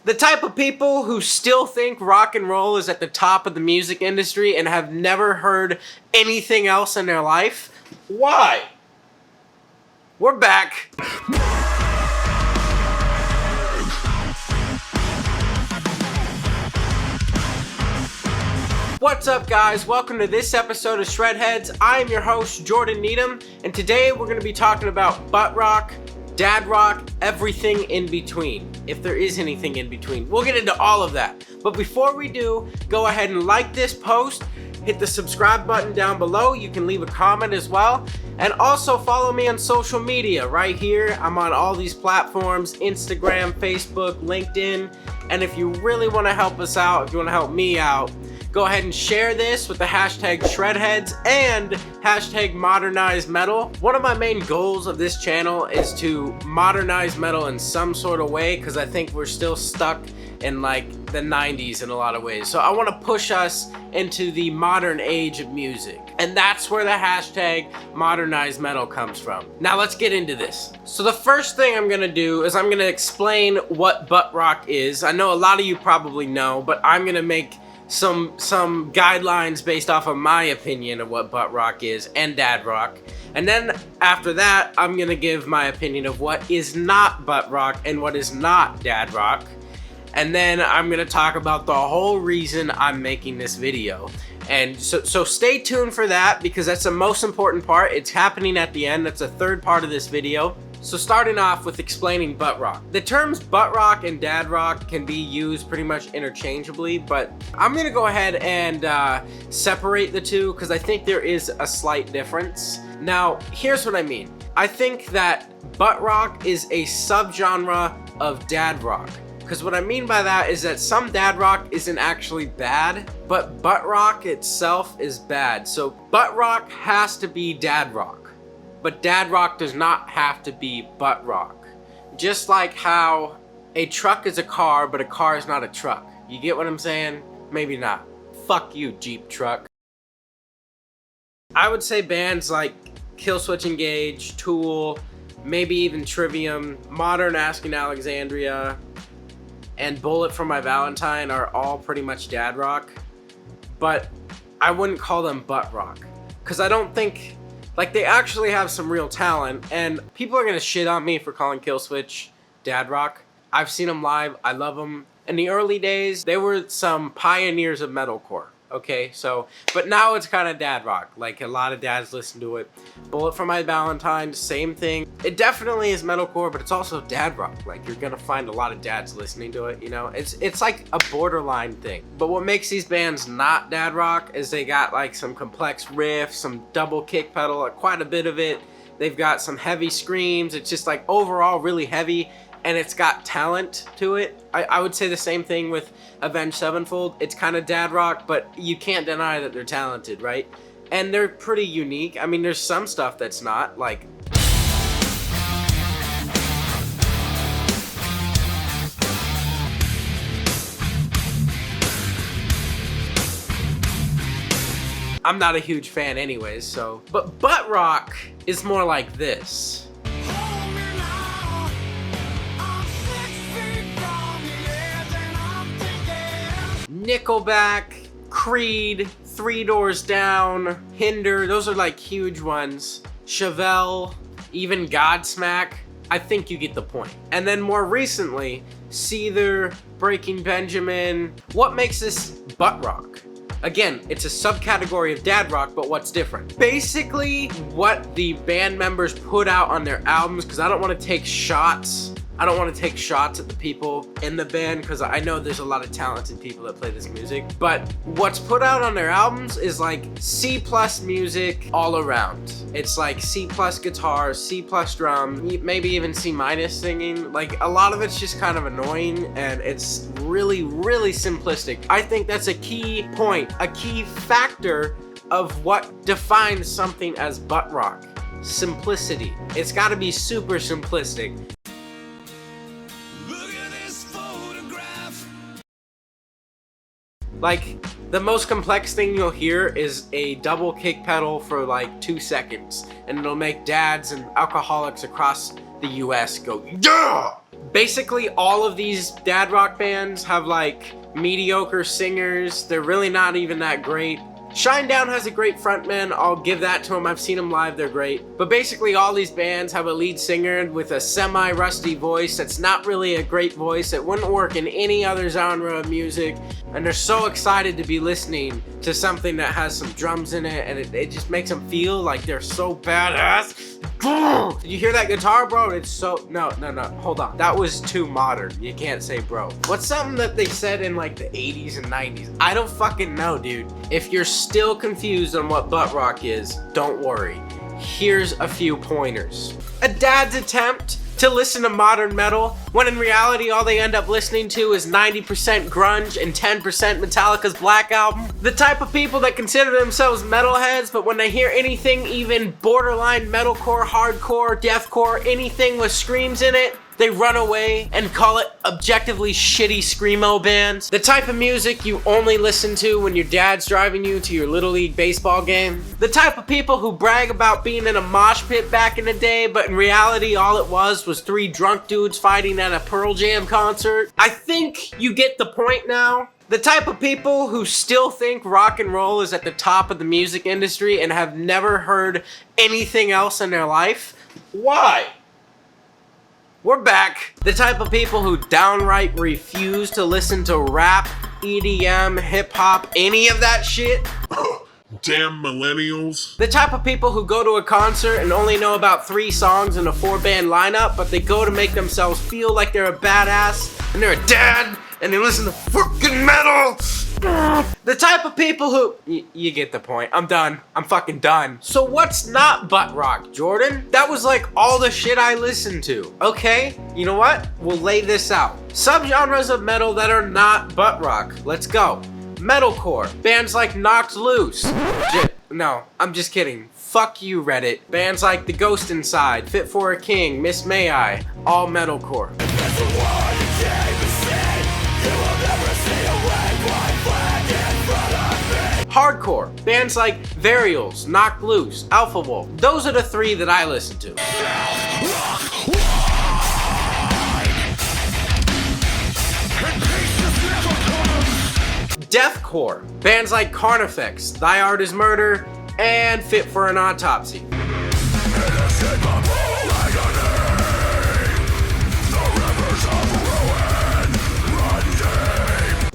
The type of people who still think rock and roll is at the top of the music industry and have never heard anything else in their life. Why? We're back. What's up, guys? Welcome to this episode of Shredheads. I am your host, Jordan Needham, and today we're going to be talking about butt rock, dad rock, everything in between. If there is anything in between. We'll get into all of that. But before we do, go ahead and like this post, hit the subscribe button down below. You can leave a comment as well. And also follow me on social media right here. I'm on all these platforms, Instagram, Facebook, LinkedIn. And if you really want to help us out, if you want to help me out, go ahead and share this with the hashtag Shredheads and hashtag Modernize Metal. One of my main goals of this channel is to modernize metal in some sort of way, because I think we're still stuck in like the 90s in a lot of ways. So I want to push us into the modern age of music. And that's where the hashtag Modernize Metal comes from. Now let's get into this. So the first thing I'm gonna do is I'm gonna explain what butt rock is. I know a lot of you probably know, but I'm gonna make some guidelines based off of my opinion of what butt rock is and dad rock. And then after that, I'm gonna give my opinion of what is not butt rock and what is not dad rock. And then I'm gonna talk about the whole reason I'm making this video. And so stay tuned for that, because that's the most important part. It's happening at the end. That's the third part of this video. So starting off with explaining butt rock. The terms butt rock and dad rock can be used pretty much interchangeably, but I'm gonna go ahead and separate the two, because I think there is a slight difference. Now, here's what I mean. I think that butt rock is a subgenre of dad rock. Because what I mean by that is that some dad rock isn't actually bad, but butt rock itself is bad. So butt rock has to be dad rock, but dad rock does not have to be butt rock. Just like how a truck is a car, but a car is not a truck. You get what I'm saying? Maybe not. Fuck you, Jeep truck. I would say bands like Killswitch Engage, Tool, maybe even Trivium, Modern Asking Alexandria, and Bullet for My Valentine are all pretty much dad rock, but I wouldn't call them butt rock, because I don't think, like, they actually have some real talent. And people are gonna shit on me for calling Killswitch dad rock. I've seen them live. I love them. In the early days, they were some pioneers of metalcore. Okay, so, but now it's kind of dad rock. Like, a lot of dads listen to it. Bullet for My Valentine, same thing. It definitely is metalcore, but it's also dad rock. Like, you're gonna find a lot of dads listening to it, you know? It's like a borderline thing. But what makes these bands not dad rock is they got like some complex riffs, some double kick pedal, like quite a bit of it. They've got some heavy screams. It's just like overall really heavy, and it's got talent to it. I would say the same thing with Avenged Sevenfold. It's kind of dad rock, but you can't deny that they're talented, right? And they're pretty unique. I mean, there's some stuff that's not, like... I'm not a huge fan anyways, so... But butt rock is more like this. Nickelback, Creed, Three Doors Down, Hinder, those are like huge ones. Chevelle, even Godsmack. I think you get the point. And then more recently, Seether, Breaking Benjamin. What makes this butt rock? Again, it's a subcategory of dad rock, but what's different? Basically, what the band members put out on their albums, because I don't want to take shots. I don't want to take shots at the people in the band, because I know there's a lot of talented people that play this music. But what's put out on their albums is like C+ music all around. It's like C+ guitar, C+ drum, maybe even C- singing. Like, a lot of it's just kind of annoying, and it's really, really simplistic. I think that's a key point, a key factor of what defines something as butt rock. Simplicity. It's got to be super simplistic. Like, the most complex thing you'll hear is a double kick pedal for like 2 seconds, and it'll make dads and alcoholics across the US go, yeah! Basically, all of these dad rock bands have like mediocre singers. They're really not even that great. Shinedown has a great frontman, I'll give that to him, I've seen him live, they're great. But basically all these bands have a lead singer with a semi-rusty voice that's not really a great voice, it wouldn't work in any other genre of music, and they're so excited to be listening to something that has some drums in it, and it just makes them feel like they're so badass. Did you hear that guitar, bro? It's so... No, hold on. That was too modern. You can't say bro. What's something that they said in like the 80s and 90s? I don't fucking know, dude. If you're still confused on what Buttrock is, don't worry. Here's a few pointers. A dad's attempt to listen to modern metal, when in reality all they end up listening to is 90% grunge and 10% Metallica's Black Album. The type of people that consider themselves metalheads, but when they hear anything even borderline metalcore, hardcore, deathcore, anything with screams in it, they run away and call it objectively shitty screamo bands. The type of music you only listen to when your dad's driving you to your Little League baseball game. The type of people who brag about being in a mosh pit back in the day, but in reality all it was 3 drunk dudes fighting at a Pearl Jam concert. I think you get the point now. The type of people who still think rock and roll is at the top of the music industry and have never heard anything else in their life. Why? We're back. The type of people who downright refuse to listen to rap, EDM, hip-hop, any of that shit. Damn millennials. The type of people who go to a concert and only know about 3 songs in a 4-band lineup, but they go to make themselves feel like they're a badass, and they're a dad, and they listen to fucking metal. The type of people who... You get the point. I'm done. I'm fucking done. So what's not butt rock, Jordan? That was like all the shit I listened to. Okay, you know what? We'll lay this out. Subgenres of metal that are not butt rock. Let's go. Metalcore. Bands like Knocked Loose. No, I'm just kidding. Fuck you, Reddit. Bands like The Ghost Inside, Fit for a King, Miss May I. All metalcore. Hardcore. Bands like Varials, Knocked Loose, Alpha Wolf. Those are the 3 that I listen to. Deathcore. Bands like Carnifex, Thy Art Is Murder, and Fit for an Autopsy.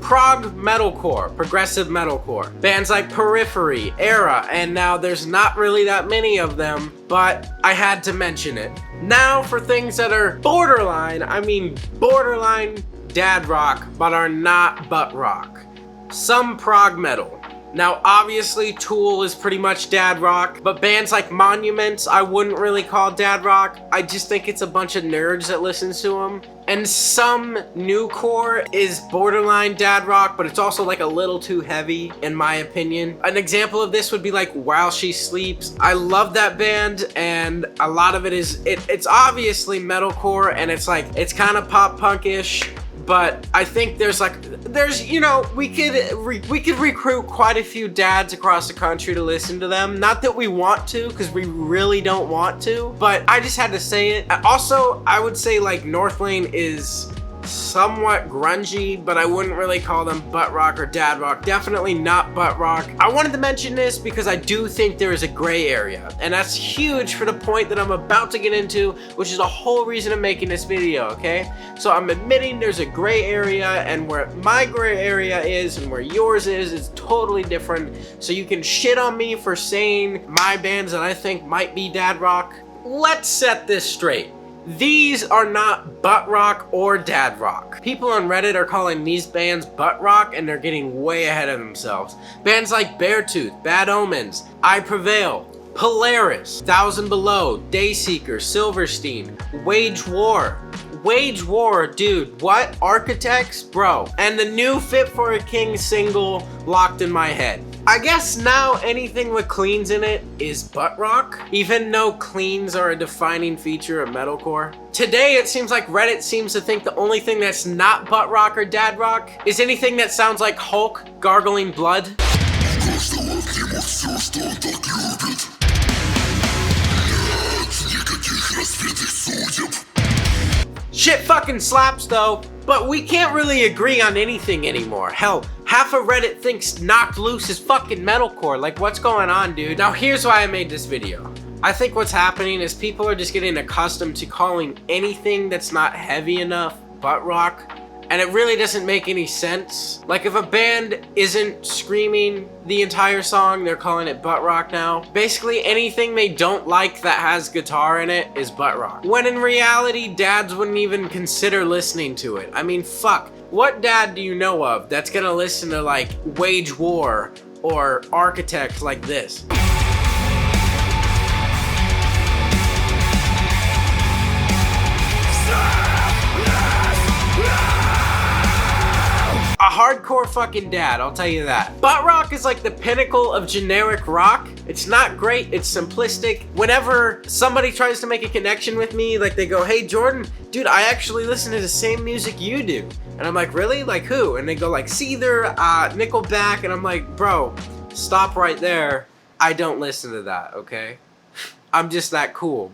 Prog metalcore, progressive metalcore. Bands like Periphery, Era, and now there's not really that many of them, but I had to mention it. Now for things that are borderline dad rock, but are not butt rock. Some prog metal. Now obviously Tool is pretty much dad rock, but bands like Monuments I wouldn't really call dad rock. I just think it's a bunch of nerds that listens to them. And some newcore is borderline dad rock, but it's also like a little too heavy in my opinion. An example of this would be like While She Sleeps. I love that band, and a lot of it is, it's obviously metalcore, and it's kind of pop punkish. But I think there's you know, we could recruit quite a few dads across the country to listen to them. Not that we want to, because we really don't want to, but I just had to say it. Also, I would say like Northlane is somewhat grungy, but I wouldn't really call them butt rock or dad rock. Definitely not butt rock. I wanted to mention this because I do think there is a gray area, and that's huge for the point that I'm about to get into, which is the whole reason I'm making this video, okay? So I'm admitting there's a gray area, and where my gray area is and where yours is totally different. So you can shit on me for saying my bands that I think might be dad rock. Let's set this straight. These are not butt rock or dad rock. People on Reddit are calling these bands butt rock, and they're getting way ahead of themselves. Bands like Beartooth, Bad Omens, I Prevail, Polaris, 1000 Below, Dayseeker, Silverstein, Wage War. Wage War, dude, what? Architects? Bro. And the new Fit for a King single locked in my head. I guess now anything with cleans in it is butt rock, even though cleans are a defining feature of metalcore. Today it seems like Reddit seems to think the only thing that's not butt rock or dad rock is anything that sounds like Hulk gargling blood. Shit fucking slaps though, but we can't really agree on anything anymore. Hell, half of Reddit thinks Knocked Loose is fucking metalcore. Like, what's going on, dude? Now here's why I made this video. I think what's happening is people are just getting accustomed to calling anything that's not heavy enough butt rock, and it really doesn't make any sense. Like, if a band isn't screaming the entire song, they're calling it butt rock now. Basically anything they don't like that has guitar in it is butt rock. When in reality, dads wouldn't even consider listening to it. I mean, fuck. What dad do you know of that's gonna listen to like Wage War or Architect like this? A hardcore fucking dad, I'll tell you that. Butt rock is like the pinnacle of generic rock. It's not great, it's simplistic. Whenever somebody tries to make a connection with me, like they go, hey Jordan, dude, I actually listen to the same music you do. And I'm like, really? Like who? And they go like Seether, Nickelback, and I'm like, bro, stop right there. I don't listen to that, okay? I'm just that cool.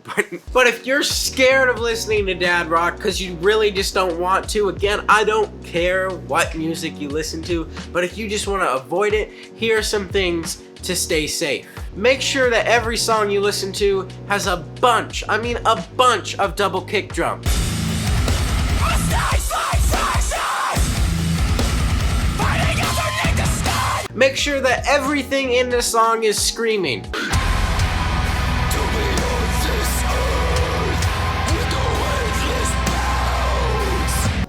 But if you're scared of listening to dad rock because you really just don't want to, again, I don't care what music you listen to, but if you just want to avoid it, here are some things to stay safe. Make sure that every song you listen to has a bunch, I mean a bunch of double kick drums. Make sure that everything in the song is screaming.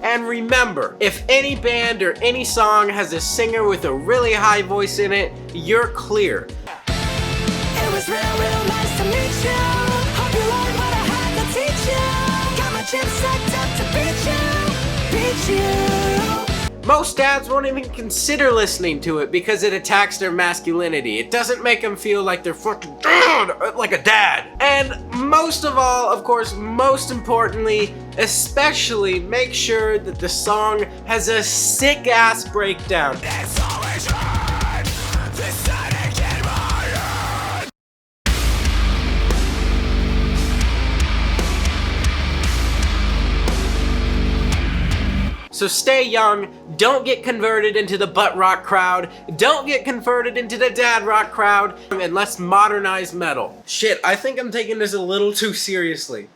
And remember, if any band or any song has a singer with a really high voice in it, you're clear. It was real nice to meet you. Hope you learned what I had to teach you. Got my chips set up to beat you. Most dads won't even consider listening to it because it attacks their masculinity. It doesn't make them feel like they're fucking like a dad. And most of all, of course, most importantly, especially make sure that the song has a sick ass breakdown. So stay young, don't get converted into the butt rock crowd, don't get converted into the dad rock crowd, and let's modernize metal. Shit, I think I'm taking this a little too seriously.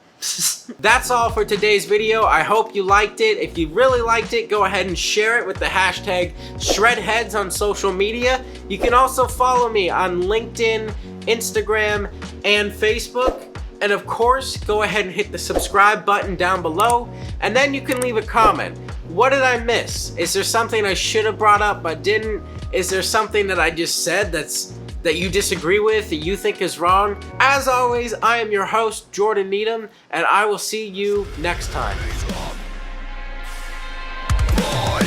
That's all for today's video. I hope you liked it. If you really liked it, go ahead and share it with the hashtag ShredHeads on social media. You can also follow me on LinkedIn, Instagram, and Facebook. And of course, go ahead and hit the subscribe button down below, and then you can leave a comment. What did I miss? Is there something I should have brought up but didn't? Is there something that I just said that you disagree with, that you think is wrong? As always, I am your host, Jordan Needham, and I will see you next time. Boy,